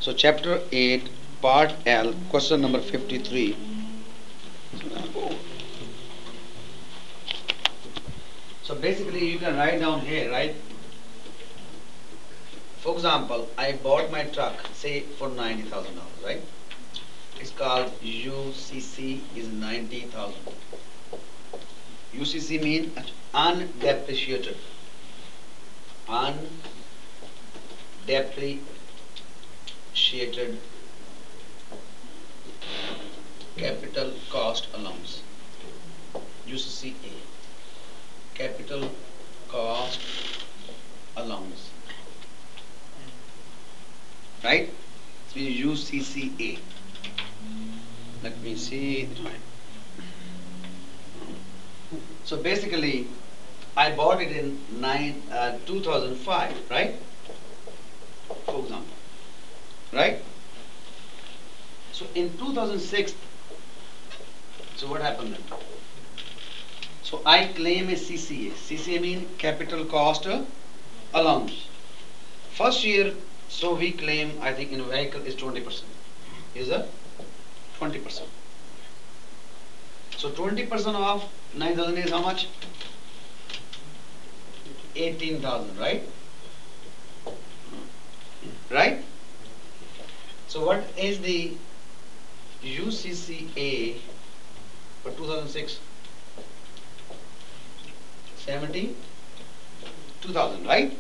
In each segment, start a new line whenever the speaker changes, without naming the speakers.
So chapter 8, part L, question number 53. So basically you can write down here, right? For example, I bought my truck, say for $90,000, right? It's called UCC is 90,000. UCC means undepreciated. Undepreciated capital cost allowance. UCCA. Capital cost allowance. Right? It means UCCA. Let me see. So basically, I bought it in 2005, right? For example, right? So in 2006, so what happened then? So I claim a CCA. CCA means capital cost allowance. First year, so we claim, I think in a vehicle is 20%. Is a 20%. So 20% of 9,000 is how much? 18,000, right? Right? So what is the UCCA for 2006? 72,000, right?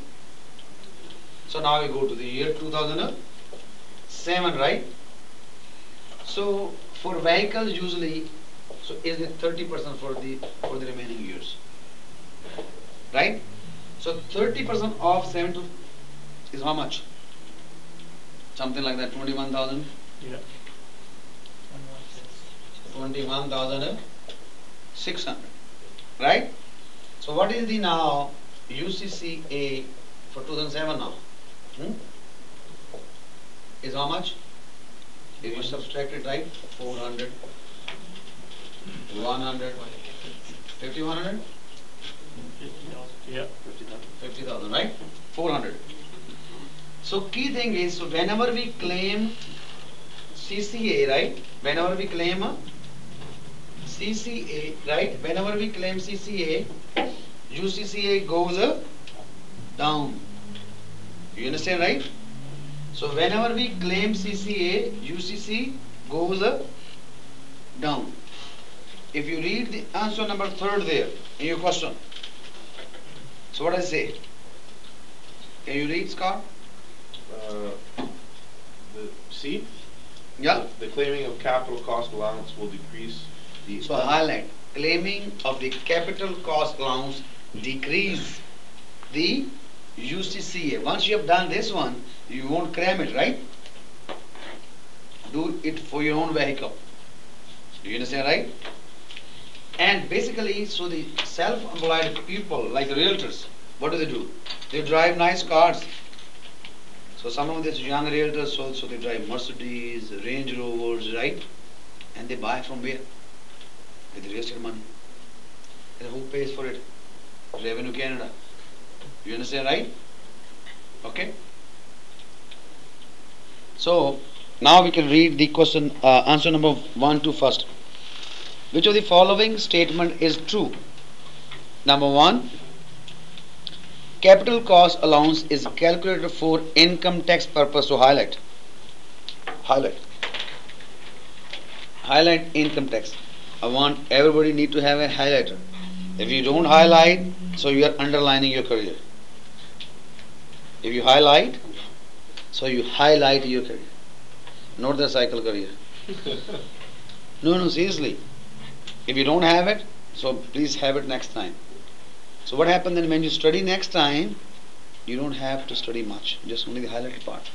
So now we go to the year 2007, right? So for vehicles usually, so is it 30% for the remaining years, right? So 30% of 72 is how much? Something like that, 21,000.
Yeah.
21,600, right? So what is the now UCCA for 2007 now? Is how much? If you subtract it, right? 400, 100, 5,100?
Yeah.
50,000, right? 400. So key thing is, so whenever we claim CCA, right? Whenever we claim CCA, right? Whenever we claim CCA, UCCA goes down. You understand, right? So whenever we claim CCA, UCC goes down. If you read the answer number 3 there in your question, so what does it say? Can you read, Scott?
The C?
Yeah.
The claiming of capital cost allowance will decrease the...
So highlight, claiming of the capital cost allowance decrease the UCCA. Once you have done this one, you won't cram it, right? Do it for your own vehicle. Do you understand, right? And basically, so the self-employed people, like the realtors, what do? They drive nice cars. So some of these young realtors also, they drive Mercedes, Range Rovers, right? And they buy from where? With real estate money. And who pays for it? Revenue Canada. You understand, right? Okay. So now we can read the question, answer number 1 to first. Which of the following statement is true? Number 1, capital cost allowance is calculated for income tax purpose. So highlight income tax. I want everybody need to have a highlighter. If you don't highlight, so you are underlining your career. If you highlight, so you highlight your career, not the cycle career. No, seriously. If you don't have it, so please have it next time. So what happens then when you study next time, you don't have to study much, just only the highlighted part.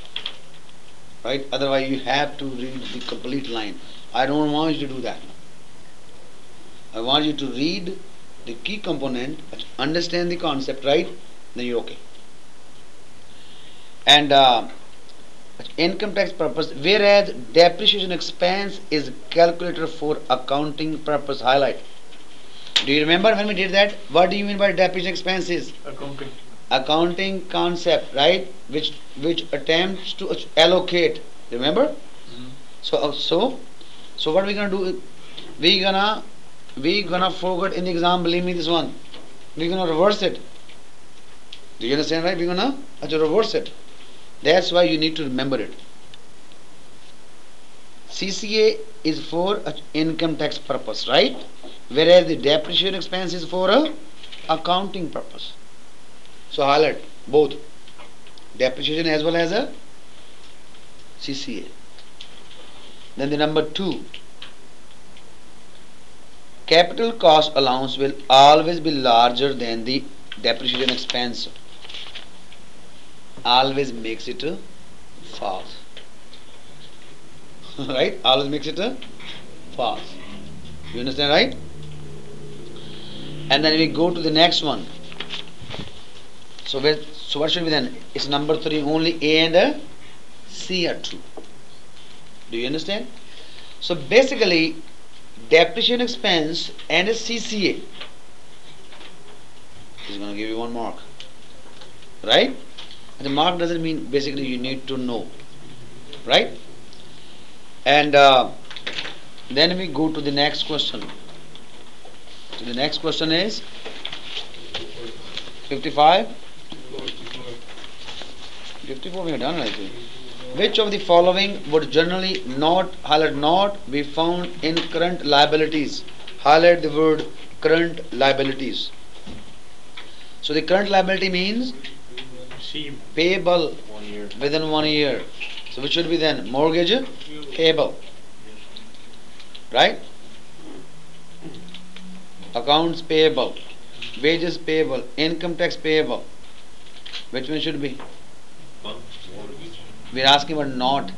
Right? Otherwise you have to read the complete line. I don't want you to do that. I want you to read the key component, understand the concept, right? Then you're okay. And income tax purpose, whereas depreciation expense is calculated for accounting purpose. Highlight. Do you remember when we did that? What do you mean by depreciation expenses?
Accounting
Concept, right? Which attempts to allocate Remember? So what we gonna do? We gonna forget in the exam. Believe me, this one. We gonna reverse it. Do you understand, right? We gonna have to reverse it. That's why you need to remember it. CCA is for income tax purpose, right? Whereas the depreciation expense is for a accounting purpose. So highlight both depreciation as well as a CCA. Then the number 2, capital cost allowance will always be larger than the depreciation expense. Always makes it a false. Right? Always makes it a false. You understand, right? And then we go to the next one. So what should be then? It's number 3. Only A and C are true. Do you understand? So basically, depreciation expense and a CCA is going to give you 1 mark. Right? And the mark doesn't mean basically you need to know. Right? And then we go to the next question. So the next question is 55. 54 we have done, I think. Which of the following would generally not, highlight not, be found in current liabilities? Highlight the word current liabilities. So the current liability means payable within 1 year. So which should be then? Mortgage payable. Right? Accounts payable. Wages payable. Income tax payable. Which one should be? We are asking about not.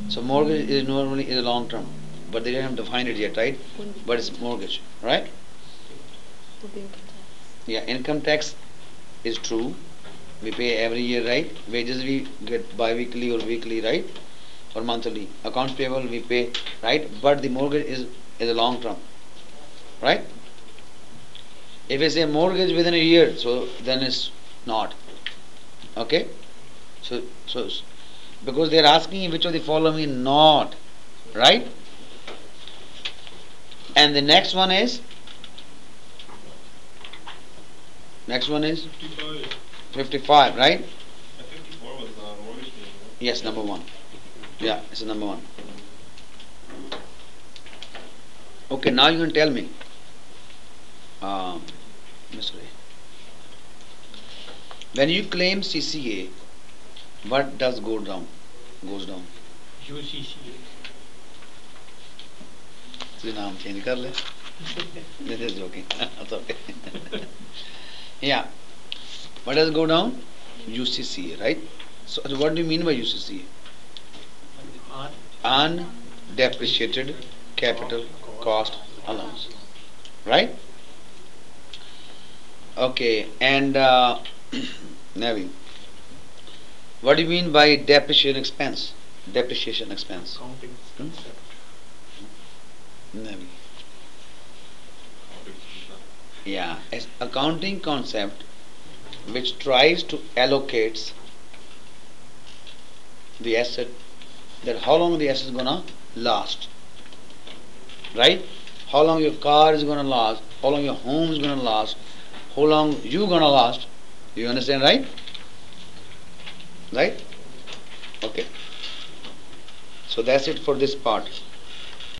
So mortgage is normally is a long term, but they haven't defined it yet, right? But it's mortgage, right? Yeah, income tax is true. We pay every year, right? Wages we get bi-weekly or weekly, right? Or monthly. Accounts payable we pay, right? But the mortgage is a long term, right? If we say mortgage within a year, so then it's not. Okay? So because they are asking which of the following is not, right? And the next one is 55, right?
54 was mortgage payment.
Yes, number 1. Yeah, it's number 1. Okay, now you can tell me, Mr. A, when you claim CCA, what does goes down?
UCCA.
The name change kar le. This is joking. That's okay. Yeah. What does go down? UCCA, right? So what do you mean by UCCA? Undepreciated capital cost allowance. Right? Okay, and Navi, what do you mean by depreciation expense? Depreciation expense.
Accounting concept.
Navi. Yeah, it's accounting concept which tries to allocate the asset, that how long the asset is gonna last, right? How long your car is gonna last, how long your home is gonna last, how long you gonna last. You understand, right? Right? Okay. So that's it for this part.